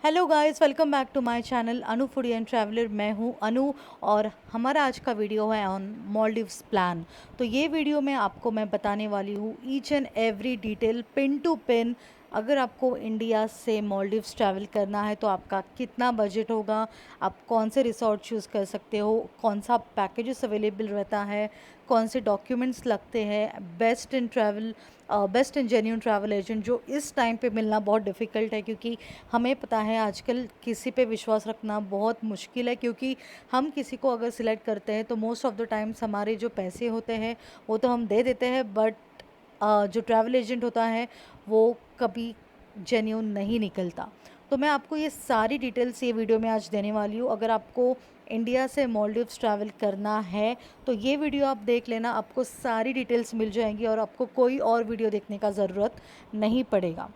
Hello guys, welcome back to my channel Anu foodie and traveller. मैं हूं अनु और हमारा आज का वीडियो है ऑन मॉलडीव्स प्लान। तो ये वीडियो में आपको मैं बताने वाली हूँ each and every detail pin to pin. अगर आपको इंडिया से मॉलडीव्स ट्रैवल करना है तो आपका कितना बजट होगा, आप कौन से रिसोर्ट चूज़ कर सकते हो, कौन सा पैकेजेस अवेलेबल रहता है, कौन से डॉक्यूमेंट्स लगते हैं, best in genuine travel agent जो इस टाइम पे मिलना बहुत डिफ़िकल्ट है, क्योंकि हमें पता है आजकल किसी पे विश्वास रखना बहुत मुश्किल है। क्योंकि हम किसी को अगर सिलेक्ट करते हैं तो मोस्ट ऑफ़ द टाइम्स हमारे जो पैसे होते हैं वो तो हम दे देते हैं, बट जो ट्रैवल एजेंट होता है वो कभी जेन्यून नहीं निकलता। तो मैं आपको ये सारी डिटेल्स ये वीडियो में आज देने वाली हूँ। अगर आपको इंडिया से मॉलडीव्स ट्रैवल करना है तो ये वीडियो आप देख लेना, आपको सारी डिटेल्स मिल जाएंगी और आपको कोई और वीडियो देखने का ज़रूरत नहीं पड़ेगा।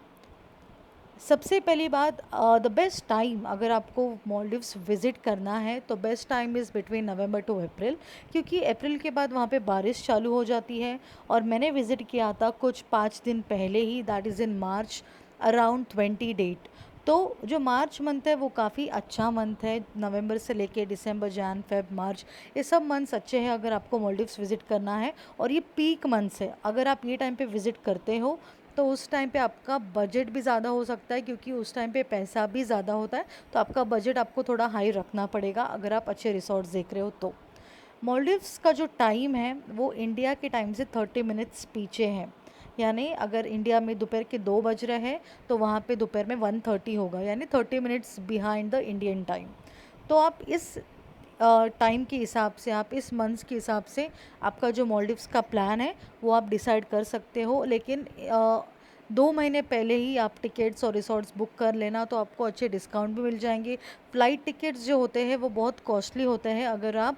सबसे पहली बात, द बेस्ट टाइम अगर आपको मॉलडीव्स विज़िट करना है तो best time is between November to April, क्योंकि अप्रैल के बाद वहाँ पे बारिश चालू हो जाती है। और मैंने विज़िट किया था कुछ 5 दिन पहले ही, that is in March, around 20 date. तो जो मार्च मंथ है वो काफ़ी अच्छा मंथ है। नवंबर से लेके दिसंबर, जैन, फेब, मार्च, ये सब मंथ्स अच्छे हैं अगर आपको मॉलडीव्स विज़िट करना है। और ये पीक मंथ्स है, अगर आप ये टाइम पे विज़िट करते हो तो उस टाइम पे आपका बजट भी ज़्यादा हो सकता है, क्योंकि उस टाइम पे पैसा भी ज़्यादा होता है। तो आपका बजट आपको थोड़ा हाई रखना पड़ेगा अगर आप अच्छे रिसोर्ट्स देख रहे हो तो। मॉलडीव्स का जो टाइम है वो इंडिया के टाइम से 30 मिनट्स पीछे है। यानी अगर इंडिया में दोपहर के 2 बज रहे हैं तो वहाँ पे दोपहर में 1:30 होगा, यानी 30 minutes behind the Indian time. तो आप इस टाइम के हिसाब से, आप इस मंथ्स के हिसाब से आपका जो मॉलडीव्स का प्लान है वो आप डिसाइड कर सकते हो। लेकिन 2 महीने पहले ही आप टिकट्स और रिसोर्ट्स बुक कर लेना, तो आपको अच्छे डिस्काउंट भी मिल जाएंगे। फ़्लाइट टिकट्स जो होते हैं वो बहुत कॉस्टली होते हैं अगर आप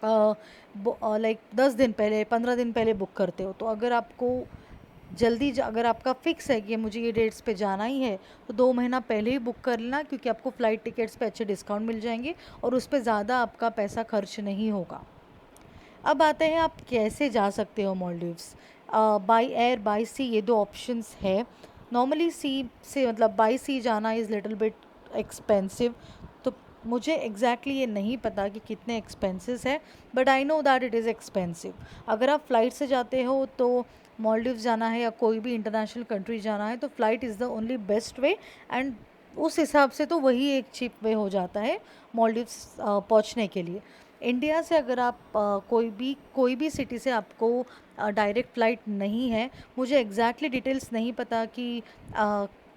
लाइक 10 दिन पहले, 15 दिन पहले बुक करते हो। तो अगर आपको अगर आपका फिक्स है कि मुझे ये डेट्स पे जाना ही है तो 2 महीना पहले ही बुक कर लेना, क्योंकि आपको फ़्लाइट टिकट्स पे अच्छे डिस्काउंट मिल जाएंगे और उस पर ज़्यादा आपका पैसा खर्च नहीं होगा। अब आते हैं आप कैसे जा सकते हो मॉलडीव्स। बाय एयर, बाय सी, ये दो ऑप्शंस है। नॉर्मली सी से, मतलब बाय सी जाना इज़ लिटिल बिट एक्सपेंसिव। तो मुझे ये नहीं पता कि कितने एक्सपेंसेस है, but I know that it is expensive. अगर आप फ़्लाइट से जाते हो तो मॉलडीव्स जाना है या कोई भी इंटरनेशनल कंट्री जाना है तो flight is the only best way. And उस हिसाब से तो वही एक चीप वे हो जाता है मॉलडीव्स पहुंचने के लिए। इंडिया से अगर आप कोई भी सिटी से आपको डायरेक्ट फ़्लाइट नहीं है, मुझे डिटेल्स नहीं पता कि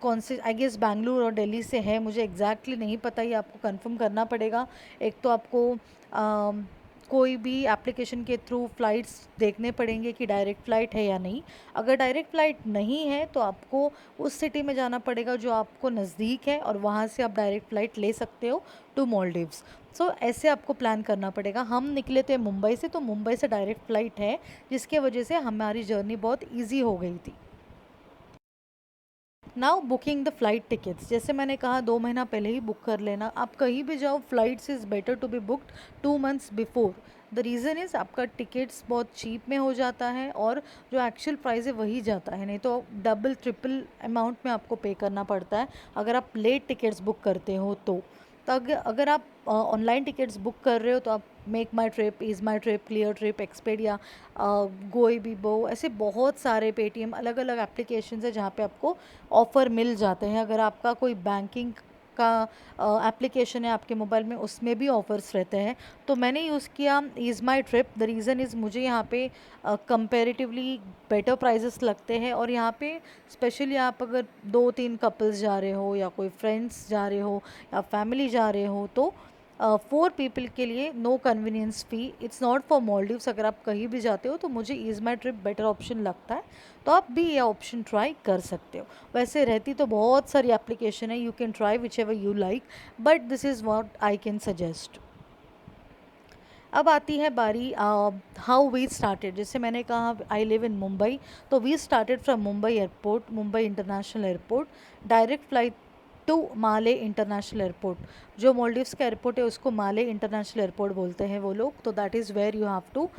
कौन से, आई गेस बैंगलोर और दिल्ली से है, मुझे नहीं पता, ये आपको कंफर्म करना पड़ेगा। एक तो आपको कोई भी एप्लीकेशन के थ्रू फ़्लाइट्स देखने पड़ेंगे कि डायरेक्ट फ़्लाइट है या नहीं। अगर डायरेक्ट फ़्लाइट नहीं है तो आपको उस सिटी में जाना पड़ेगा जो आपको नज़दीक है, और वहाँ से आप डायरेक्ट फ़्लाइट ले सकते हो टू मॉलडीव्स। सो ऐसे आपको प्लान करना पड़ेगा। हम निकले थे मुंबई से, तो मुंबई से डायरेक्ट फ़्लाइट है, जिसके वजह से हमारी जर्नी बहुत ईजी हो गई थी। Now booking the flight tickets, जैसे मैंने कहा 2 महीना पहले ही बुक कर लेना। आप कहीं भी जाओ, flights is better to be booked 2 months before. The reason is आपका टिकट्स बहुत चीप में हो जाता है और जो एक्चुअल प्राइस है वही जाता है, नहीं तो डबल ट्रिपल अमाउंट में आपको पे करना पड़ता है अगर आप लेट टिकट्स बुक करते हो तो। अगर आप ऑनलाइन टिकट्स बुक कर रहे हो तो आप make my trip, is my trip, clear trip, Expedia, Goibibo, ऐसे बहुत सारे पेटीएम, अलग अलग एप्लीकेशंस है जहाँ पे आपको ऑफ़र मिल जाते हैं। अगर आपका कोई बैंकिंग का एप्लीकेशन है आपके मोबाइल में, उसमें भी ऑफ़र्स रहते हैं। तो मैंने यूज़ किया is my trip. The reason is मुझे यहाँ पे कंपैरेटिवली बेटर प्राइजेस लगते हैं, और यहाँ पे स्पेशली आप अगर 2-3 कपल्स जा रहे हो या कोई फ्रेंड्स जा रहे हो या फैमिली जा रहे हो तो 4 पीपल के लिए no convenience fee, it's not for Maldives. अगर आप कहीं भी जाते हो तो मुझे EaseMyTrip better option लगता है, तो आप भी ये ऑप्शन ट्राई कर सकते हो। वैसे रहती तो बहुत सारी एप्लीकेशन है, you can try which ever you like, but this is what I can suggest. अब आती है बारी हाउ वी स्टार्टेड। जैसे मैंने कहा आई लिव इन मुंबई, तो we started from Mumbai airport, Mumbai international airport, direct flight to Male international airport. जो मॉलडीव्स का एयरपोर्ट है उसको माले इंटरनेशनल एयरपोर्ट बोलते हैं वो लोग। तो that is where you have to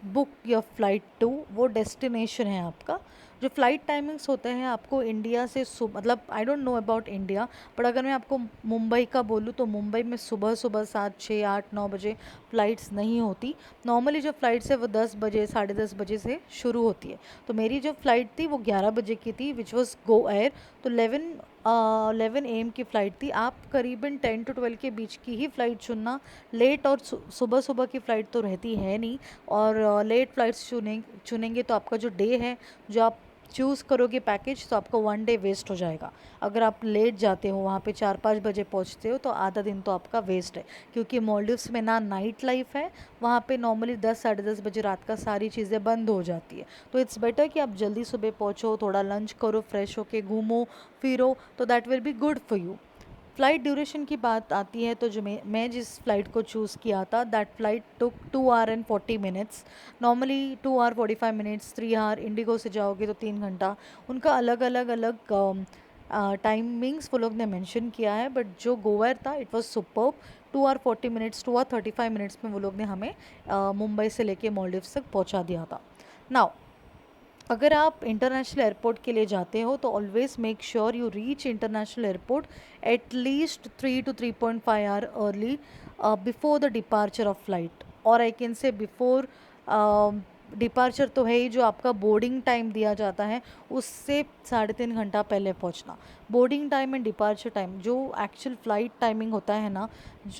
book your flight to, वो डेस्टिनेशन है आपका। जो फ़्लाइट टाइमिंग्स होते हैं आपको इंडिया से मतलब I don't know about India, but अगर मैं आपको मुंबई का बोलूँ तो मुंबई में सुबह सुबह 7, 6, 8, 9 बजे फ़्लाइट्स नहीं होती। नॉर्मली जो फ़्लाइट्स है वो 10 बजे, साढ़े 10 बजे से शुरू होती है। तो मेरी जो फ़्लाइट थी वो 11 बजे की थी, विच वॉज़ गो एयर। तो 11 AM की फ़्लाइट थी। आप करीबन 10 to 12 के बीच की ही फ़्लाइट चुनना। लेट और सुबह सुबह की फ़्लाइट तो रहती है नहीं, और लेट फ़्लाइट्स चुनेंगे तो आपका जो डे है, जो आप चूज़ करोगे पैकेज, तो आपका 1 डे वेस्ट हो जाएगा। अगर आप लेट जाते हो, वहाँ पे 4-5 बजे पहुँचते हो, तो आधा दिन तो आपका वेस्ट है, क्योंकि मालदीव्स में ना नाइट लाइफ है, वहाँ पे नॉर्मली 10 साढ़े 10 बजे रात का सारी चीज़ें बंद हो जाती है। तो इट्स बेटर कि आप जल्दी सुबह पहुँचो, थोड़ा लंच करो, फ्रेश होके घूमो फिरो, तो that will be good for you. Flight duration की बात आती है तो जो मैं जिस फ़्लाइट को चूज़ किया था, that flight took 2 hour and 40 minutes. Normally 2 hour 45 minutes, 3 hour, IndiGo से जाओगे तो 3 घंटा। उनका अलग अलग अलग टाइमिंग्स वो लोग ने मेंशन किया है, बट जो गोवा था it was superb. 2 hour 40 minutes, 2 hour 35 minutes में वो लोग ने हमें मुंबई से लेके मालदीव्स तक पहुंचा दिया था। नाउ अगर आप इंटरनेशनल एयरपोर्ट के लिए जाते हो तो always make sure you reach international airport at least 3 to 3.5 hour early before the departure of flight, और I can say before departure तो है ही, जो आपका बोर्डिंग टाइम दिया जाता है उससे 3.5 घंटा पहले पहुंचना। Boarding time and departure time, जो एक्चुअल फ़्लाइट टाइमिंग होता है ना,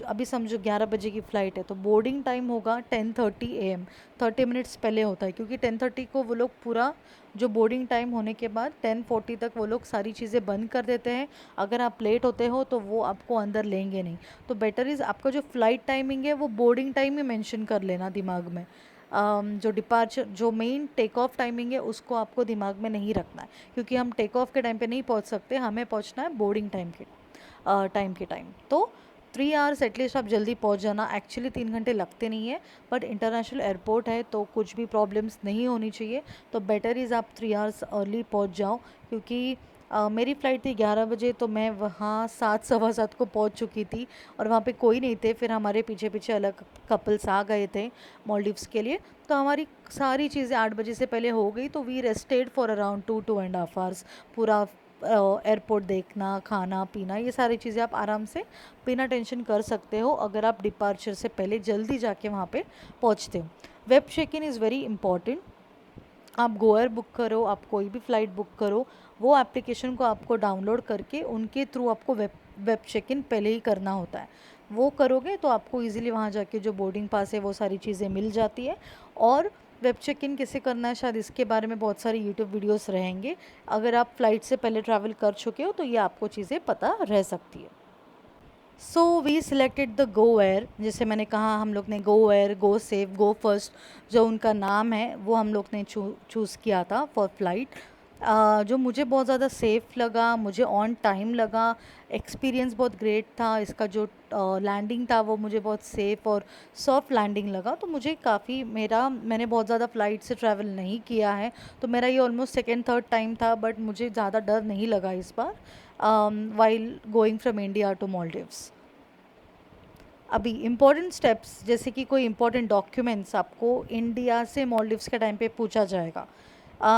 अभी समझो 11 बजे की फ़्लाइट है तो बोर्डिंग टाइम होगा 10:30 AM, 30 मिनट्स पहले होता है, क्योंकि 10:30 को वो लोग पूरा जो बोर्डिंग टाइम होने के बाद 10:40 तक वो लोग सारी चीज़ें बंद कर देते हैं। अगर आप लेट होते हो तो वो आपको अंदर लेंगे नहीं। तो बेटर इज़ आपका जो फ़्लाइट टाइमिंग है वो बोर्डिंग टाइम ही मेंशन कर लेना दिमाग में। जो डिपार्चर, जो मेन टेक ऑफ टाइमिंग है उसको आपको दिमाग में नहीं रखना है, क्योंकि हम टेक ऑफ के टाइम पे नहीं पहुंच सकते, हमें पहुंचना है बोर्डिंग टाइम। तो 3 आवर्स एटलीस्ट आप जल्दी पहुंच जाना। एक्चुअली 3 घंटे लगते नहीं है, बट इंटरनेशनल एयरपोर्ट है तो कुछ भी प्रॉब्लम्स नहीं होनी चाहिए। तो बेटर इज़ आप 3 आवर्स अर्ली पहुंच जाओ, क्योंकि मेरी फ़्लाइट थी 11 बजे, तो मैं वहाँ 7 सवा 7 को पहुँच चुकी थी, और वहाँ पे कोई नहीं थे। फिर हमारे पीछे पीछे अलग कपल्स आ गए थे मालदीव्स के लिए, तो हमारी सारी चीज़ें 8 बजे से पहले हो गई। तो we rested for around 2-2.5 hours. पूरा एयरपोर्ट देखना, खाना पीना, ये सारी चीज़ें आप आराम से बिना टेंशन कर सकते हो अगर आप डिपार्चर से पहले जल्दी जाके वहाँ पे पहुँचते हो। Web check in is very important. आप गोएयर बुक करो, आप कोई भी फ़्लाइट बुक करो, वो एप्लीकेशन को आपको डाउनलोड करके उनके थ्रू आपको वेब चेक इन पहले ही करना होता है। वो करोगे तो आपको इजीली वहाँ जाके जो बोर्डिंग पास है वो सारी चीज़ें मिल जाती है। और वेब चेक इन कैसे करना है, शायद इसके बारे में बहुत सारी यूट्यूब वीडियोस रहेंगे। अगर आप फ़्लाइट से पहले ट्रैवल कर चुके हो तो ये आपको चीज़ें पता रह सकती है। So we selected the Go Air. जैसे मैंने कहा, हम लोग ने गो एयर, गो सेफ, गो फर्स्ट, जो उनका नाम है वो हम लोग ने चूज़ किया था फॉर फ्लाइट। जो मुझे बहुत ज़्यादा सेफ़ लगा, मुझे ऑन टाइम लगा, एक्सपीरियंस बहुत ग्रेट था। इसका जो लैंडिंग था वो मुझे बहुत सेफ़ और सॉफ्ट लैंडिंग लगा। तो मुझे काफ़ी, मैंने बहुत ज़्यादा फ़्लाइट से ट्रैवल नहीं किया है, तो मेरा ये ऑलमोस्ट सेकेंड थर्ड टाइम था, बट मुझे ज़्यादा डर नहीं लगा इस बार while going from India to Maldives. अभी इम्पॉर्टेंट स्टेप्स, जैसे कि कोई इम्पॉर्टेंट डॉक्यूमेंट्स आपको इंडिया से मालदीव्स के टाइम पे पूछा जाएगा।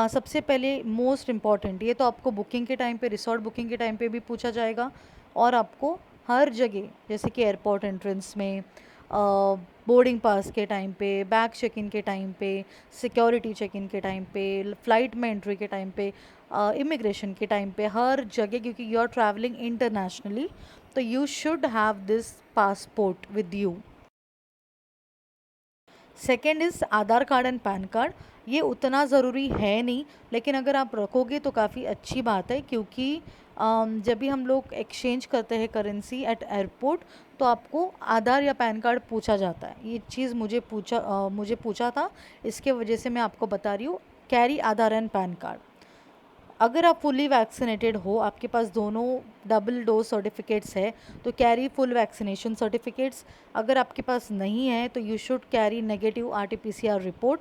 सबसे पहले मोस्ट इम्पॉर्टेंट, ये तो आपको बुकिंग के टाइम पे, रिसोर्ट बुकिंग के टाइम पे भी पूछा जाएगा, और आपको हर जगह, जैसे कि एयरपोर्ट एंट्रेंस में, बोर्डिंग पास के टाइम पे, बैग चेक इन के टाइम पे, सिक्योरिटी चेक इन के टाइम पे, फ़्लाइट में एंट्री के टाइम पे, इमिग्रेशन के टाइम पे, हर जगह, क्योंकि यू आर ट्रैवलिंग इंटरनेशनली, तो you should have this passport with you. Second is Aadhaar card and pan card. ये उतना ज़रूरी है नहीं, लेकिन अगर आप रखोगे तो काफ़ी अच्छी बात है, क्योंकि जब भी हम लोग एक्सचेंज करते हैं करेंसी एट एयरपोर्ट, तो आपको आधार या पैन कार्ड पूछा जाता है। ये चीज़ मुझे पूछा था, इसके वजह से मैं आपको बता रही हूँ। Carry Aadhaar and pan card. अगर आप फुली वैक्सीनेटेड हो, आपके पास दोनों डबल डोज सर्टिफिकेट्स है, तो कैरी फुल वैक्सीनेशन सर्टिफिकेट्स। अगर आपके पास नहीं है तो you should carry negative RT-PCR report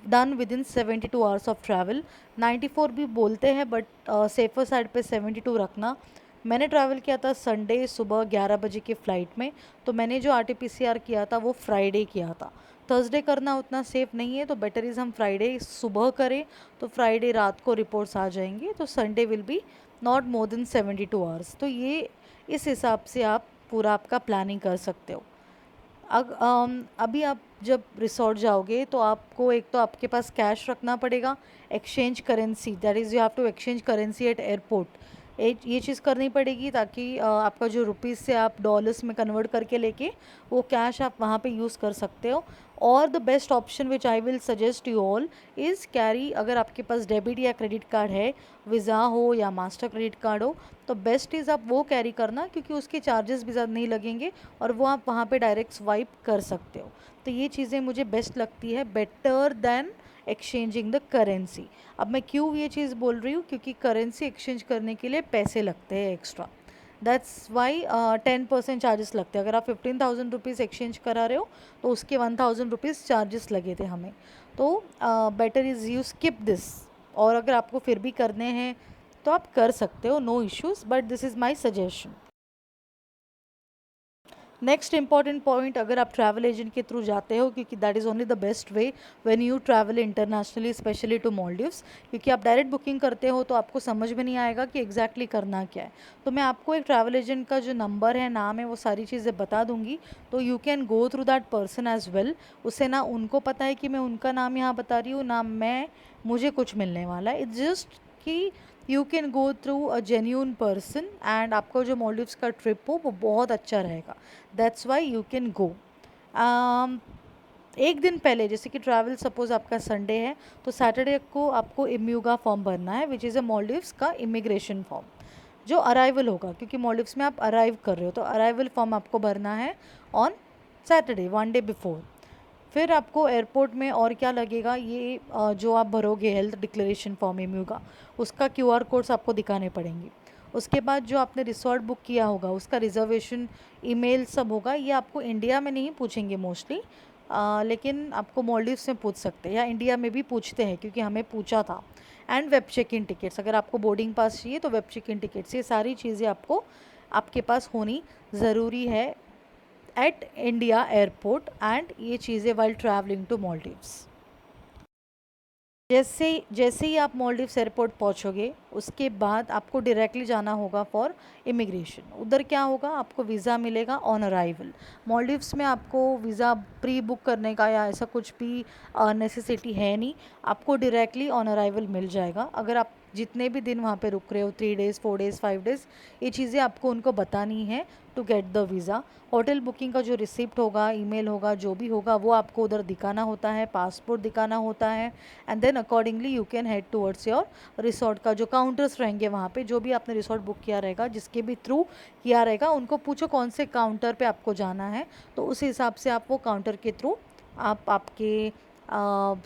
done with in 72 hours of travel. 94 भी बोलते हैं, बट सेफर साइड पे 72 रखना। मैंने ट्रैवल किया था संडे सुबह 11 बजे की फ़्लाइट में, तो मैंने जो RT-PCR किया था वो फ्राइडे किया था। थर्सडे करना उतना सेफ़ नहीं है, तो बेटर इज़ हम फ्राइडे सुबह करें, तो फ्राइडे रात को रिपोर्ट्स आ जाएंगी, तो Sunday will be not more than 72 hours. तो ये इस हिसाब से आप पूरा आपका प्लानिंग कर सकते हो। अभी आप जब रिसोर्ट जाओगे तो आपको एक तो आपके पास कैश रखना पड़ेगा, exchange currency, that is you have to exchange currency at airport. ये चीज़ करनी पड़ेगी ताकि आपका जो रुपीज़ से आप डॉलर्स में कन्वर्ट करके लेके वो कैश आप वहाँ पे यूज़ कर सकते हो। और the best option which I will suggest you all is carry, अगर आपके पास डेबिट या क्रेडिट कार्ड है, वीज़ा हो या मास्टर क्रेडिट कार्ड हो, तो बेस्ट इज़ आप वो कैरी करना, क्योंकि उसके चार्जेस भी ज़्यादा नहीं लगेंगे और वो आप वहाँ पे डायरेक्ट स्वाइप कर सकते हो। तो ये चीज़ें मुझे बेस्ट लगती है, better than exchanging the currency. अब मैं क्यों ये चीज़ बोल रही हूँ, क्योंकि करेंसी एक्सचेंज करने के लिए पैसे लगते हैं एक्स्ट्रा, दैट्स वाई 10% चार्जेस लगते हैं। अगर आप 15,000 रुपीज़ एक्सचेंज करा रहे हो तो उसके 1,000 रुपीज़ चार्जेस लगे थे हमें। तो better is you skip this, और अगर आपको फिर भी करने हैं तो आप कर सकते हो, no issues, but this is my suggestion. Next important point, अगर आप ट्रैवल एजेंट के थ्रू जाते हो, क्योंकि that is only the best way when you travel internationally, specially to Maldives, क्योंकि आप डायरेक्ट बुकिंग करते हो तो आपको समझ में नहीं आएगा कि एग्जैक्टली करना क्या है। तो मैं आपको एक ट्रैवल एजेंट का जो नंबर है, नाम है, वो सारी चीज़ें बता दूंगी, तो you can go through that person as well. उससे ना उनको पता है कि मैं उनका नाम यहाँ बता रही हूँ, ना मुझे कुछ मिलने वाला है, इट्स जस्ट कि you can go through a genuine person and आपका जो मॉलडीव्स का ट्रिप हो वो बहुत अच्छा रहेगा, दैट्स वाई यू कैन गो। एक दिन पहले, जैसे कि ट्रैवल सपोज आपका संडे है, तो सैटरडे को आपको इम्यूगा फॉर्म भरना है, विच इज़ अ मॉलडीव्स का इमिग्रेशन फॉर्म, जो अराइवल होगा, क्योंकि मॉलडीव्स में आप अराइव कर रहे हो, तो अराइवल फॉर्म आपको भरना है ऑन सैटरडे, 1 डे बिफोर। फिर आपको एयरपोर्ट में और क्या लगेगा, ये जो आप भरोगे हेल्थ डिक्लेरेशन फॉर्म एमयू का, उसका क्यूआर कोड्स आपको दिखाने पड़ेंगे। उसके बाद जो आपने रिसोर्ट बुक किया होगा उसका रिजर्वेशन ईमेल सब होगा। ये आपको इंडिया में नहीं पूछेंगे मोस्टली, लेकिन आपको मॉलडीव्स में पूछ सकते हैं, या इंडिया में भी पूछते हैं क्योंकि हमें पूछा था। And web check in tickets, अगर आपको बोर्डिंग पास चाहिए तो वेब चेक इन टिकट्स, ये सारी चीज़ें आपको आपके पास होनी ज़रूरी है एट इंडिया एयरपोर्ट, एंड ये चीज़ें वाइल ट्रैवलिंग टू मॉलडीव्स। जैसे जैसे ही आप मॉलडीव्स एयरपोर्ट पहुंचोगे, उसके बाद आपको डायरेक्टली जाना होगा फॉर इमिग्रेशन। उधर क्या होगा, आपको वीज़ा मिलेगा ऑन अराइवल। मॉलडीव्स में आपको वीज़ा प्री बुक करने का या ऐसा कुछ भी नेसेसिटी है नहीं, आपको डायरेक्टली ऑन अराइवल मिल जाएगा। अगर आप जितने भी दिन वहाँ पे रुक रहे हो, 3 डेज़ 4 डेज़ 5 डेज़, ये चीज़ें आपको उनको बतानी है to get the visa. Hotel booking का जो रिसिप्ट होगा, ईमेल होगा, जो भी होगा वो आपको उधर दिखाना होता है, पासपोर्ट दिखाना होता है, and then accordingly you can head towards your resort. का जो काउंटर्स रहेंगे वहाँ पे, जो भी आपने रिसोर्ट बुक किया रहेगा, जिसके भी थ्रू किया रहेगा, उनको पूछो कौन से काउंटर पे आपको जाना है, तो उस हिसाब से आप वो काउंटर के थ्रू आप आपके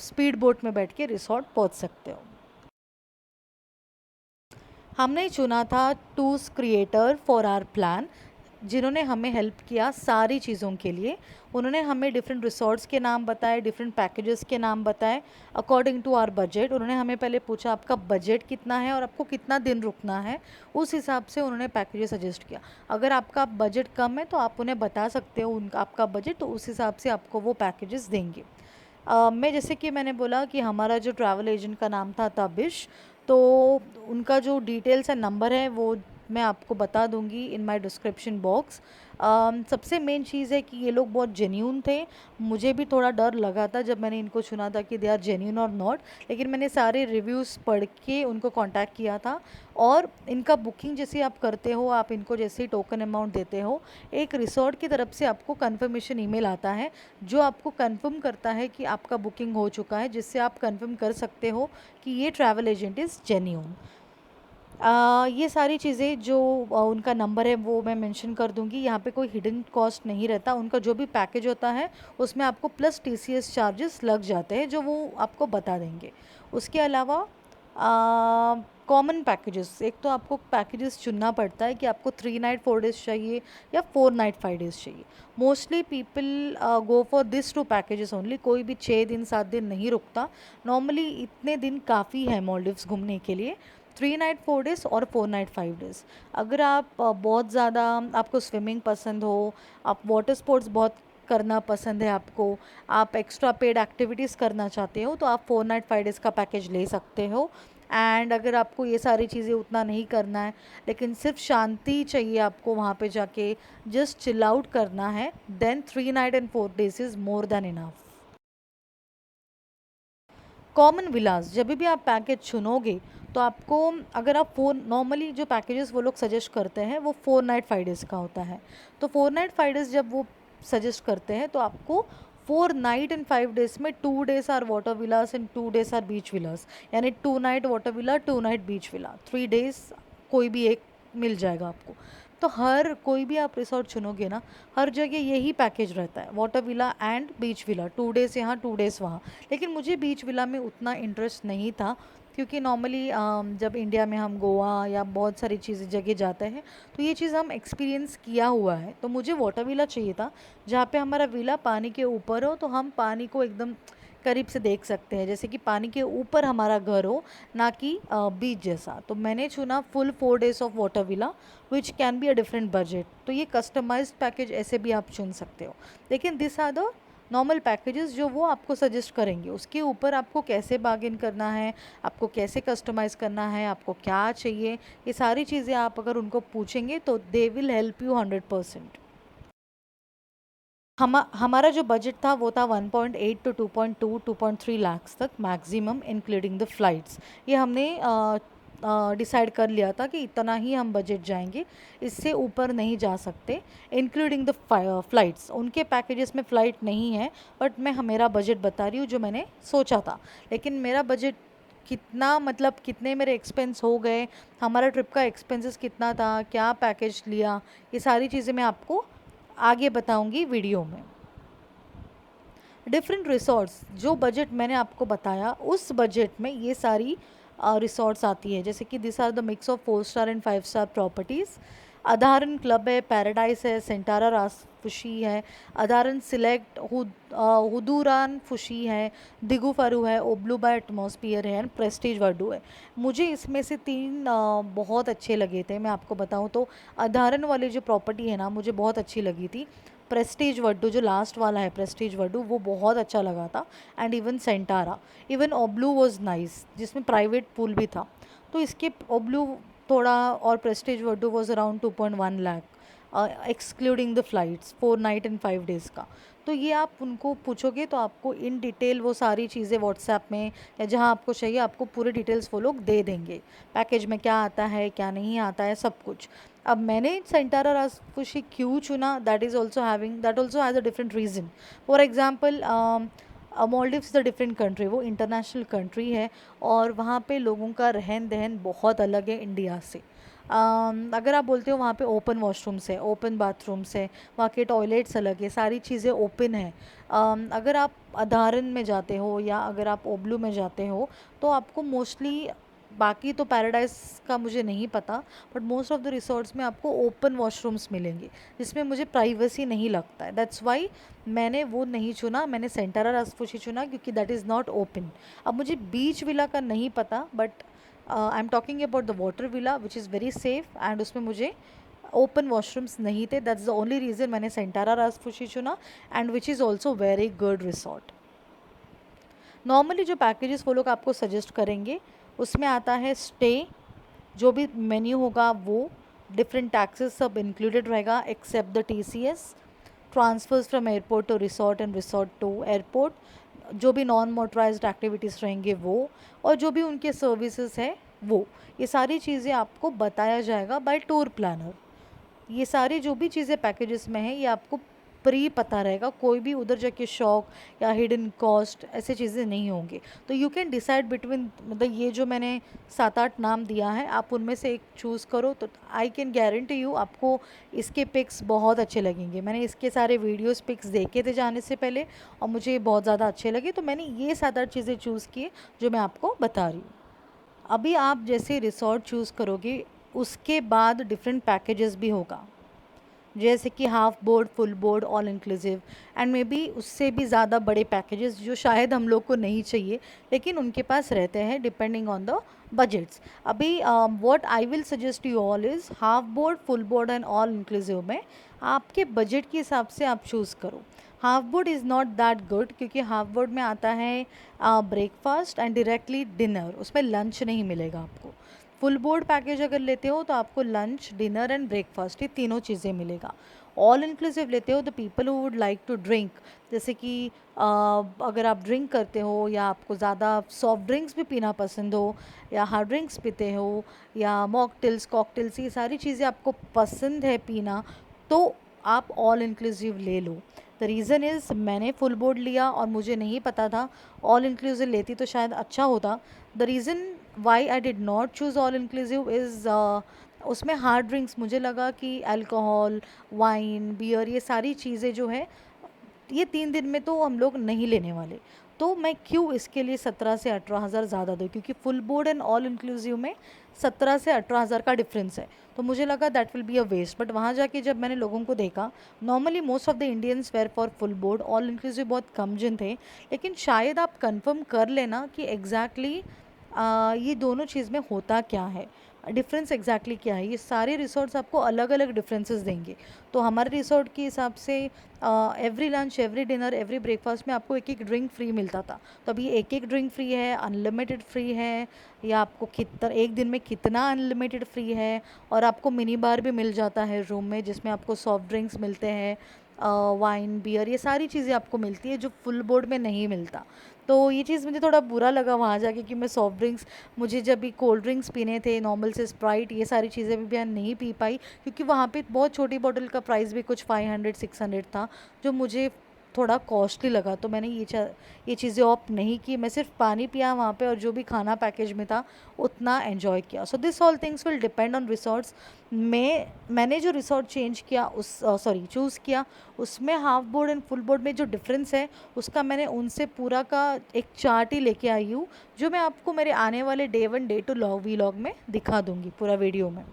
स्पीड बोट में बैठ के रिसोर्ट पहुँच सकते हो। हमने चुना था tours creator for our plan, जिन्होंने हमें हेल्प किया सारी चीज़ों के लिए। उन्होंने हमें डिफरेंट रिसोर्ट्स के नाम बताए, डिफरेंट पैकेजेस के नाम बताए अकॉर्डिंग टू आवर बजट। उन्होंने हमें पहले पूछा आपका बजट कितना है और आपको कितना दिन रुकना है, उस हिसाब से उन्होंने पैकेजेस सजेस्ट किया। अगर आपका बजट कम है तो आप उन्हें बता सकते हो उनका आपका बजट, तो उस हिसाब से आपको वो पैकेजेस देंगे। मैं जैसे कि मैंने बोला कि हमारा जो ट्रैवल एजेंट का नाम था तबिश, तो उनका जो डिटेल्स है, नंबर है, वो मैं आपको बता दूंगी इन माय डिस्क्रिप्शन बॉक्स। सबसे मेन चीज़ है कि ये लोग बहुत जेन्यून थे। मुझे भी थोड़ा डर लगा था जब मैंने इनको चुना था कि दे आर जेन्यून और नॉट, लेकिन मैंने सारे रिव्यूज़ पढ़ के उनको कांटेक्ट किया था। और इनका बुकिंग जैसे आप करते हो, आप इनको जैसे ही टोकन अमाउंट देते हो, एक रिसोर्ट की तरफ से आपको कंफर्मेशन ईमेल आता है जो आपको कंफर्म करता है कि आपका बुकिंग हो चुका है, जिससे आप कंफर्म कर सकते हो कि ये ट्रैवल एजेंट इज़ जेन्यून। ये सारी चीज़ें जो उनका नंबर है वो मैं मेंशन कर दूंगी। यहाँ पे कोई हिडन कॉस्ट नहीं रहता, उनका जो भी पैकेज होता है उसमें आपको प्लस टीसीएस चार्जेस लग जाते हैं, जो वो आपको बता देंगे। उसके अलावा कॉमन पैकेजेस, एक तो आपको पैकेजेस चुनना पड़ता है कि आपको 3 नाइट 4 डेज़ चाहिए या 4 नाइट 5 डेज़ चाहिए। Mostly people go for this 2 packages only, कोई भी 6 दिन 7 दिन नहीं रुकता। नॉर्मली इतने दिन काफ़ी है मॉलडीव्स घूमने के लिए, 3 नाइट 4 डेज़ और 4 नाइट 5 डेज़। अगर आप बहुत ज़्यादा आपको स्विमिंग पसंद हो, आप वाटर स्पोर्ट्स बहुत करना पसंद है आपको, आप एक्स्ट्रा पेड एक्टिविटीज़ करना चाहते हो, तो आप 4 नाइट 5 डेज़ का पैकेज ले सकते हो। एंड अगर आपको ये सारी चीज़ें उतना नहीं करना है, लेकिन सिर्फ शांति चाहिए आपको वहाँ पे जाके, जस्ट चिल आउट करना है, then 3 night and 4 days is more than enough. Common villas जब भी आप पैकेज चुनोगे तो आपको, अगर आप फोर नॉर्मली जो पैकेजेस वो लोग सजेस्ट करते हैं वो 4 नाइट 5 डेज़ का होता है। तो 4 नाइट 5 डेज़ जब वो सजेस्ट करते हैं तो आपको 4 नाइट एंड 5 डेज़ में 2 days are water villas and 2 days are beach villas, यानी 2 night water villa 2 night beach villa, 3 days कोई भी एक मिल जाएगा आपको। तो हर कोई भी आप रिसोर्ट चुनोगे ना, हर जगह यही पैकेज रहता है, water villa and beach villa, 2 days यहाँ 2 डेज़ वहाँ। लेकिन मुझे बीच विला में उतना इंटरेस्ट नहीं था, क्योंकि नॉर्मली जब इंडिया में हम गोवा या बहुत सारी चीज़ें जगह जाते हैं तो ये चीज़ हम एक्सपीरियंस किया हुआ है। तो मुझे वाटर विला चाहिए था जहाँ पे हमारा विला पानी के ऊपर हो, तो हम पानी को एकदम करीब से देख सकते हैं, जैसे कि पानी के ऊपर हमारा घर हो, ना कि बीच जैसा। तो मैंने चुना full 4 days of water villa which can be a different budget. तो ये कस्टमाइज्ड पैकेज ऐसे भी आप चुन सकते हो, लेकिन this are the normal packages जो वो आपको सजेस्ट करेंगे। उसके ऊपर आपको कैसे बार्गेन करना है, आपको कैसे कस्टमाइज़ करना है, आपको क्या चाहिए, ये सारी चीज़ें आप अगर उनको पूछेंगे तो दे विल हेल्प यू 100%। हमारा जो बजट था वो था 1.8 टू 2.2 2.3 लाख्स तक मैक्सिमम, इंक्लूडिंग द फ्लाइट्स। ये हमने डिसाइड कर लिया था कि इतना ही हम बजट जाएंगे, इससे ऊपर नहीं जा सकते, इंक्लूडिंग द फ्लाइट्स। उनके पैकेजेस में फ़्लाइट नहीं है, बट मैं मेरा बजट बता रही हूँ जो मैंने सोचा था। लेकिन मेरा बजट कितना, मतलब कितने मेरे एक्सपेंस हो गए, हमारा ट्रिप का एक्सपेंसेस कितना था, क्या पैकेज लिया, ये सारी चीज़ें मैं आपको आगे बताऊंगी वीडियो में। डिफरेंट रिसोर्ट्स, जो बजट मैंने आपको बताया उस बजट में ये सारी रिसोर्ट्स आती है, जैसे कि this are the mix of 4 star and 5 star properties. Adaaran club है, पैराडाइज है, सेंटारा रासफुशी है, अधारन सिलेक्ट, हुदूरान फुशी है, दिगु फरू है, ओब्लूबा एटमॉस्फियर है, एंड प्रेस्टीज वर्डू है। मुझे इसमें से 3 बहुत अच्छे लगे थे। मैं आपको बताऊं तो अधारन वाली जो प्रॉपर्टी है ना, मुझे बहुत अच्छी लगी थी। प्रेस्टीज वड्डू जो लास्ट वाला है, प्रेस्टीज वड्डू, वो बहुत अच्छा लगा था। And even Centara, even OBLU was nice, जिसमें प्राइवेट पूल भी था। तो इसके ओब्लू थोड़ा, और Prestige Vaddoo was around 2.1 lakh excluding the flights, 4 night and 5 days का। तो ये आप उनको पूछोगे तो आपको इन डिटेल वो सारी चीज़ें व्हाट्सएप में या जहाँ आपको चाहिए आपको पूरे डिटेल्स वो लोग दे देंगे, पैकेज में क्या आता है क्या नहीं आता है, सब कुछ। अब मैंने सेंटारा राजफुशी क्यों चुना, that is also having, that also has a different reason. For example, Maldives is a different country, वो इंटरनेशनल कंट्री है और वहाँ पे लोगों का रहन सहन बहुत अलग है इंडिया से। अगर आप बोलते हो वहाँ पे ओपन वॉशरूम्स है, ओपन बाथरूम्स है, वहाँ के टॉयलेट्स अलग है, सारी चीज़ें ओपन है। अगर आप अधारन में जाते हो या अगर आप ओब्लू में जाते हो तो आपको मोस्टली, बाकी तो पैराडाइज का मुझे नहीं पता, but most of the resorts में आपको ओपन वॉशरूम्स मिलेंगे, जिसमें मुझे प्राइवेसी नहीं लगता है। दैट्स वाई मैंने वो नहीं चुना, मैंने सेंटारा राजफुशी चुना क्योंकि दैट इज़ नॉट ओपन। अब मुझे बीच विला का नहीं पता, but I am talking about the water villa which is very safe, and उसमें मुझे ओपन वॉशरूम्स नहीं थे। दैट्स द ओनली रीज़न मैंने सेंटारा राजफुशी चुना, and which is also very good resort. Normally जो पैकेजेस वो लोग आपको सजेस्ट करेंगे उसमें आता है स्टे, जो भी मेन्यू होगा वो, डिफरेंट टैक्सेस सब इंक्लूडेड रहेगा except the TCS, transfers from airport to resort and resort to airport, जो भी नॉन मोटराइज्ड एक्टिविटीज़ रहेंगे वो, और जो भी उनके सर्विसेज है वो, ये सारी चीज़ें आपको बताया जाएगा बाय टूर प्लानर। ये सारी जो भी चीज़ें पैकेजेस में है ये आपको प्री पता रहेगा, कोई भी उधर जाके शॉक या हिडन कॉस्ट ऐसे चीज़ें नहीं होंगी। तो यू कैन डिसाइड बिटवीन, मतलब ये जो मैंने 7-8 नाम दिया है आप उनमें से एक चूज़ करो, तो आई कैन गारंटी यू आपको इसके पिक्स बहुत अच्छे लगेंगे। मैंने इसके सारे वीडियोस पिक्स देखे थे जाने से पहले और मुझे बहुत ज़्यादा अच्छे लगे, तो मैंने ये 7-8 चीज़ें चूज़ की जो मैं आपको बता रही हूँ। अभी आप जैसे रिसोर्ट चूज़ करोगे उसके बाद डिफरेंट पैकेजेस भी होगा। जैसे कि half board, full board, all inclusive, and may be उससे भी ज़्यादा बड़े पैकेजेस जो शायद हम लोग को नहीं चाहिए लेकिन उनके पास रहते हैं डिपेंडिंग ऑन द बजट्स। अभी what I will suggest you all is half board, full board and all inclusive में आपके बजट के हिसाब से आप चूज़ करो। Half board is not that good क्योंकि हाफ बोर्ड में आता है ब्रेकफास्ट एंड डायरेक्टली डिनर, उसमें लंच नहीं मिलेगा आपको। फुल बोर्ड पैकेज अगर लेते हो तो आपको लंच, डिनर एंड ब्रेकफास्ट ये तीनों चीज़ें मिलेगा। ऑल इंक्लूसिव लेते हो the people who would like to drink, जैसे कि अगर आप ड्रिंक करते हो या आपको ज़्यादा सॉफ्ट ड्रिंक्स भी पीना पसंद हो या हार्ड ड्रिंक्स पीते हो या मॉकटेल्स, कॉकटेल्स, ये सारी चीज़ें आपको पसंद है पीना, तो आप ऑल इंक्लूसिव ले लो। द रीज़न इज़ मैंने फुल बोर्ड लिया और मुझे नहीं पता था, ऑल इंक्लूसिव लेती तो शायद अच्छा होता। The reason Y I did not choose all inclusive is उसमें हार्ड ड्रिंक्स मुझे लगा कि अल्कोहल, वाइन, बियर, ये सारी चीज़ें जो है ये 3 दिन में तो हम लोग नहीं लेने वाले। तो मैं क्यों इसके लिए 17 से 18 हज़ार ज़्यादा दूँ, क्योंकि full board and all inclusive में 17 से 18 हज़ार का डिफरेंस है। तो मुझे लगा that will be a waste, but वहाँ जाके जब मैंने लोगों को देखा, normally most of the Indians were for full board, all inclusive बहुत कम जन थे। लेकिन शायद आप कंफर्म कर लेना कि एग्जैक्टली ये दोनों चीज़ में होता क्या है, डिफरेंस एग्जैक्टली क्या है। ये सारे रिसोर्ट्स आपको अलग अलग डिफरेंसेस देंगे। तो हमारे रिसोर्ट के हिसाब से every lunch, every dinner, every breakfast में आपको एक एक ड्रिंक फ्री मिलता था। तो अभी एक एक ड्रिंक फ्री है, अनलिमिटेड फ्री है, या आपको कितना एक दिन में कितना अनलिमिटेड फ्री है। और आपको मिनी बार भी मिल जाता है रूम में, जिसमें आपको सॉफ्ट ड्रिंक्स मिलते हैं, वाइन, बियर, ये सारी चीज़ें आपको मिलती है जो फुल बोर्ड में नहीं मिलता। तो ये चीज़ मुझे थोड़ा बुरा लगा वहाँ जाके कि मैं सॉफ्ट ड्रिंक्स, मुझे जब भी कोल्ड ड्रिंक्स पीने थे नॉर्मल से स्प्राइट, ये सारी चीज़ें भी मैं नहीं पी पाई क्योंकि वहाँ पे बहुत छोटी बॉटल का प्राइस भी कुछ 500-600 था, जो मुझे थोड़ा कॉस्टली लगा। तो मैंने ये चीज़ें ऑप्ट नहीं की, मैं सिर्फ पानी पिया वहाँ पे और जो भी खाना पैकेज में था उतना एन्जॉय किया। So this all things will depend on resorts. मैंने जो रिसोर्ट चेंज किया उस चूज़ किया, उसमें half board and full board में जो डिफरेंस है उसका मैंने उनसे पूरा का एक चार्ट ही लेके आई हूँ, जो मैं आपको मेरे आने वाले डे 1 डे 2 वीलॉग में दिखा दूँगी पूरा वीडियो में।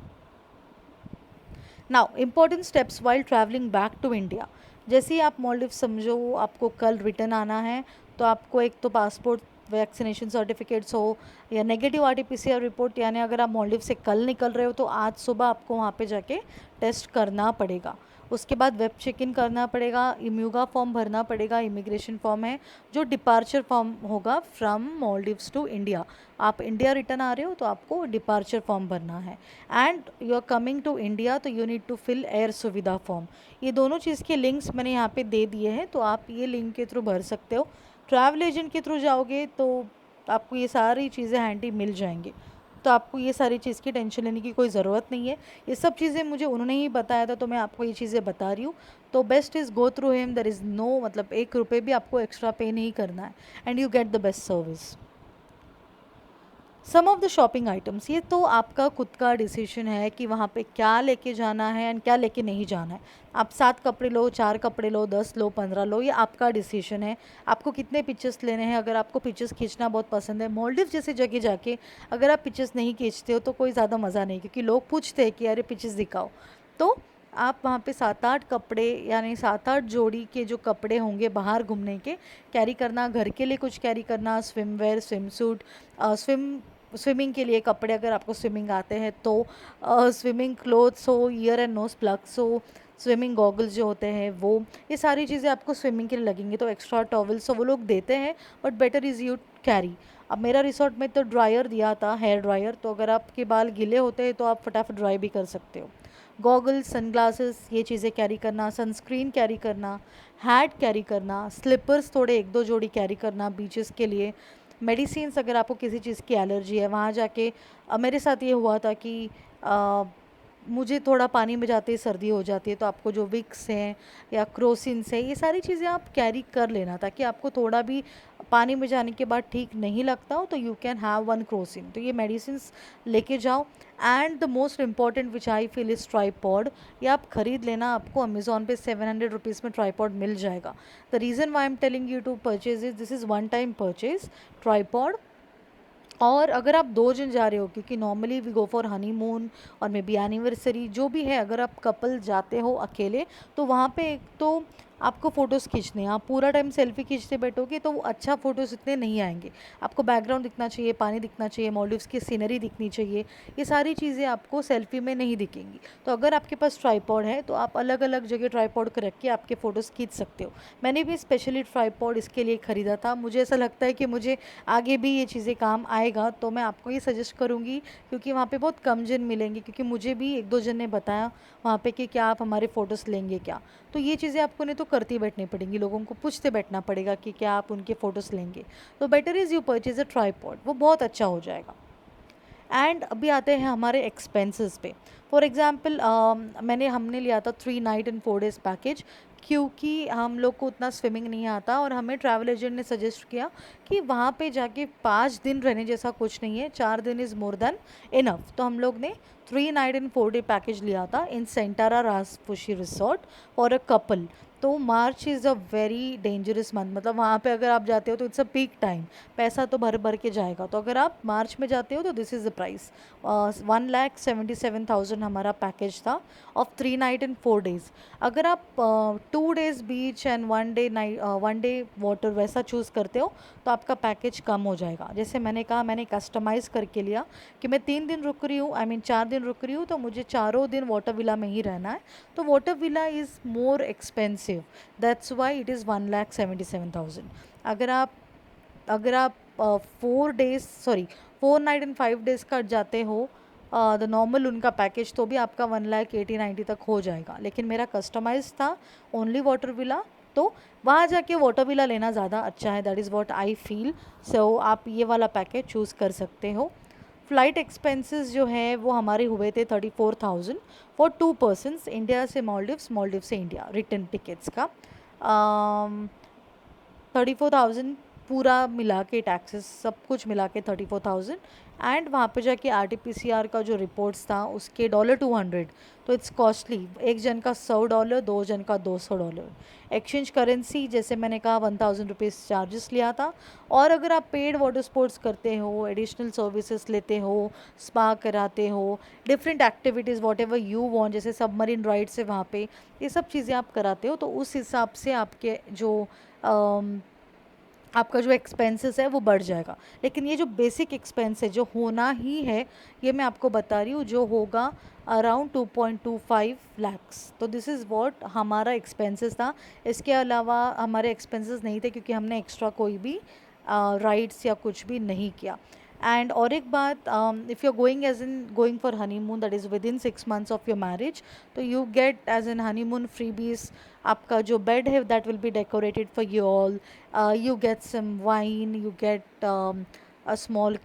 Now important steps while travelling back to India. जैसे ही आप मालदीव समझो आपको कल रिटर्न आना है, तो आपको एक तो पासपोर्ट, वैक्सीनेशन सर्टिफिकेट्स हो या नेगेटिव आरटीपीसीआर रिपोर्ट, यानी अगर आप मालदीव से कल निकल रहे हो तो आज सुबह आपको वहाँ पे जाके टेस्ट करना पड़ेगा। उसके बाद वेब चेक इन करना पड़ेगा, इम्यूगा फॉर्म भरना पड़ेगा, इमिग्रेशन फॉर्म है जो डिपार्चर फॉर्म होगा फ्रॉम मालदीव्स टू इंडिया। आप इंडिया रिटर्न आ रहे हो तो आपको डिपार्चर फॉर्म भरना है। And you are coming to India तो you need to fill air Suvidha form. ये दोनों चीज़ के लिंक्स मैंने यहाँ पे दे दिए हैं, तो आप ये लिंक के थ्रू भर सकते हो। ट्रैवल एजेंट के थ्रू जाओगे तो आपको ये सारी चीज़ें हैंडी मिल जाएंगी, तो आपको ये सारी चीज़ की टेंशन लेने की कोई ज़रूरत नहीं है। ये सब चीज़ें मुझे उन्होंने ही बताया था, तो मैं आपको ये चीज़ें बता रही हूँ। तो best is go through him, there is no, मतलब 1 रुपये भी आपको एक्स्ट्रा पे नहीं करना है, and you get the best service. Some of the shopping items, ये तो आपका खुद का डिसीजन है कि वहाँ पे क्या लेके जाना है एंड क्या लेके नहीं जाना है। आप 7 कपड़े लो, 4 कपड़े लो, 10 लो, 15 लो, ये आपका डिसीजन है। आपको कितने पिक्चर्स लेने हैं, अगर आपको पिक्चर्स खींचना बहुत पसंद है, मालदीव जैसी जगह जाके अगर आप पिक्चर्स नहीं खींचते हो तो कोई ज़्यादा मज़ा नहीं, क्योंकि लोग पूछते हैं कि अरे पिक्चर्स दिखाओ। तो आप वहाँ पे 7-8 कपड़े, यानी 7-8 जोड़ी के जो कपड़े होंगे बाहर घूमने के, कैरी करना। घर के लिए कुछ कैरी करना, swimwear, swimsuit, swimming के लिए कपड़े अगर आपको स्विमिंग आते हैं तो, स्विमिंग क्लोथ्स हो, ईयर एंड नोज प्लग्स हो, स्विमिंग गॉगल्स जो होते हैं वो, ये सारी चीज़ें आपको स्विमिंग के लिए लगेंगी। तो एक्स्ट्रा टॉवल्स तो वो लोग देते हैं, but better is you carry. अब मेरा रिसोर्ट में तो ड्रायर दिया था, हेयर ड्रायर, तो अगर आपके बाल गीले होते हैं तो आप फटाफट ड्राई भी कर सकते हो। गॉगल्स, सनग्लासेस, ये चीज़ें कैरी करना, सनस्क्रीन कैरी करना, हैट कैरी करना, स्लीपर्स थोड़े 1-2 जोड़ी कैरी करना बीचेस के लिए। मेडिसिन्स, अगर आपको किसी चीज़ की एलर्जी है, वहाँ जाके मेरे साथ ये हुआ था कि अ, मुझे थोड़ा पानी में जाते ही सर्दी हो जाती है, तो आपको जो विक्स हैं या क्रोसिन्स है, ये सारी चीज़ें आप कैरी कर लेना, ताकि आपको थोड़ा भी पानी में जाने के बाद ठीक नहीं लगता हो तो यू कैन हैव 1 क्रोसिन, तो ये मेडिसिन्स लेके जाओ। And the most important which I feel is tripod. ये आप ख़रीद लेना, आपको अमेज़ॉन पे 700 रुपीज़ में ट्राईपॉड मिल जाएगा। The reason why am telling you to purchase is, this is one time purchase tripod. और अगर आप 2 जन जा रहे हो, क्योंकि normally we go for honeymoon और मे बी एनिवर्सरी, जो भी है, अगर आप कपल जाते हो अकेले, तो वहाँ पे एक तो आपको फ़ोटोज़ खींचने हैं। आप पूरा टाइम सेल्फ़ी खींचते बैठोगे तो वो अच्छा फ़ोटोज़ इतने नहीं आएंगे। आपको बैकग्राउंड दिखना चाहिए, पानी दिखना चाहिए, मॉलडीव्स की सीनरी दिखनी चाहिए। ये सारी चीज़ें आपको सेल्फ़ी में नहीं दिखेंगी। तो अगर आपके पास ट्राइपॉड है तो आप अलग अलग जगह ट्राइपॉड को रख के आपके फ़ोटोज़ खींच सकते हो। मैंने भी स्पेशली ट्राइपॉड इसके लिए ख़रीदा था। मुझे ऐसा लगता है कि मुझे आगे भी ये चीज़ें काम आएगा, तो मैं आपको ये सजेस्ट करूँगी, क्योंकि वहाँ पे बहुत कम जन मिलेंगे। क्योंकि मुझे भी 1-2 जन ने बताया वहाँ पे कि क्या आप हमारे फ़ोटोज़ लेंगे क्या? तो ये चीज़ें आपको नहीं तो करती बैठनी पड़ेंगी, लोगों को पूछते बैठना पड़ेगा कि क्या आप उनके फ़ोटोज़ लेंगे। तो better is you purchase a tripod, वो बहुत अच्छा हो जाएगा। एंड अभी आते हैं हमारे एक्सपेंसेस पे। फॉर एग्ज़ाम्पल हमने लिया था 3 नाइट एंड 4 डेज़ पैकेज, क्योंकि हम लोग को उतना स्विमिंग नहीं आता और हमें ट्रैवल एजेंट ने सजेस्ट किया कि वहाँ पे जाके 5 दिन रहने जैसा कुछ नहीं है, 4 दिन इज़ मोर देन इनफ। तो हम लोग ने 3 नाइट एंड 4 डे पैकेज लिया था in Centara Ras Fushi resort for a couple. तो March is a very dangerous month, मतलब वहाँ पे अगर आप जाते हो तो इट्स अ पीक टाइम, पैसा तो भर भर के जाएगा। तो अगर आप मार्च में जाते हो तो दिस इज़ द प्राइस। 1,77,000 हमारा पैकेज था ऑफ 3 नाइट एंड 4 डेज़। अगर आप 2 days beach and 1 day water वैसा चूज़ करते हो तो आपका पैकेज कम हो जाएगा। जैसे मैंने कहा, मैंने कस्टमाइज़ करके लिया कि मैं 3 दिन रुक रही हूँ, आई मीन 4 दिन रुक रही हूँ, तो मुझे चारों दिन वाटर विला में ही रहना है। तो water villa is more expensive, that's why it is 1,77,000। अगर आप 4 नाइट एंड 5 डेज़ का जाते हो द नॉर्मल उनका पैकेज, तो भी आपका 1,80,90 तक हो जाएगा। लेकिन मेरा कस्टमाइज था ओनली वाटर विला, तो वहाँ जाके वाटर विला लेना ज़्यादा अच्छा है, that is what I feel. So आप ये वाला पैकेज चूज़ कर सकते हो। फ़्लाइट एक्सपेंसेस जो है वो हमारे हुए थे 34,000 फॉर 2 पर्सन्स, इंडिया से मालदीव्स, मालदीव से इंडिया, रिटर्न टिकट्स का 34,000 पूरा मिला के, टैक्सेस सब कुछ मिला के 34,000। एंड वहाँ पे जाके RT-PCR का जो रिपोर्ट्स था उसके $200, तो इट्स कॉस्टली। एक जन का $100, 2 जन का $200। एक्सचेंज करेंसी जैसे मैंने कहा 1,000 रुपीज़ चार्जेस लिया था। और अगर आप पेड वाटर स्पोर्ट्स करते हो, एडिशनल सर्विसेज लेते हो, स्पा कराते हो, different activities what ever you want, जैसे सबमरीन राइड्स है वहाँ पे, ये सब चीज़ें आप कराते हो, तो उस हिसाब से आपके जो आपका जो एक्सपेंसेस है वो बढ़ जाएगा। लेकिन ये जो बेसिक एक्सपेंस है जो होना ही है, ये मैं आपको बता रही हूँ, जो होगा अराउंड 2.25 लैक्स। तो दिस इज़ व्हाट हमारा एक्सपेंसेस था। इसके अलावा हमारे एक्सपेंसेस नहीं थे, क्योंकि हमने एक्स्ट्रा कोई भी राइड्स या कुछ भी नहीं किया। एंड और एक बात, if you are going for honeymoon, that is within 6 months of your marriage, तो you get as an honeymoon freebies. आपका जो बेड है that will be decorated for you all, you get some wine, you get a small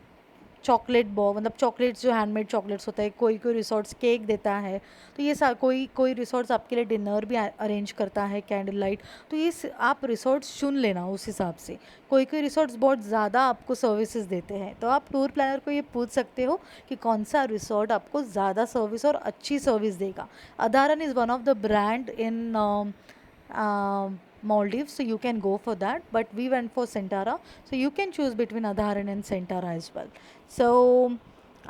chocolate मतलब chocolates, जो handmade chocolates होता है, कोई कोई रिसोर्ट्स केक देता है, तो ये कोई कोई रिसोर्ट्स आपके लिए डिनर भी अरेंज करता है, कैंडल लाइट। तो ये आप रिसोर्ट्स चुन लेना उस हिसाब से। कोई कोई रिसोर्ट्स बहुत ज़्यादा आपको सर्विसेज देते हैं, तो आप टूर प्लानर को ये पूछ सकते हो कि कौन सा रिसोर्ट आपको ज़्यादा सर्विस और अच्छी सर्विस देगा। Adaaran is one of the brand in Maldives, so you can go for that. But we went for Centara, so you can choose between Adharan and Centara as well. So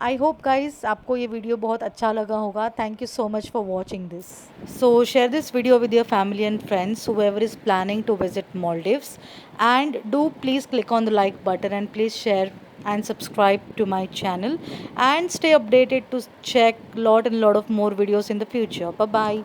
I hope guys आपको ये video बहुत अच्छा लगा होगा. Thank you so much for watching this. So share this video with your family and friends, whoever is planning to visit Maldives, and do please click on the like button and please share and subscribe to my channel, and stay updated to check lot and lot of more videos in the future. Bye bye.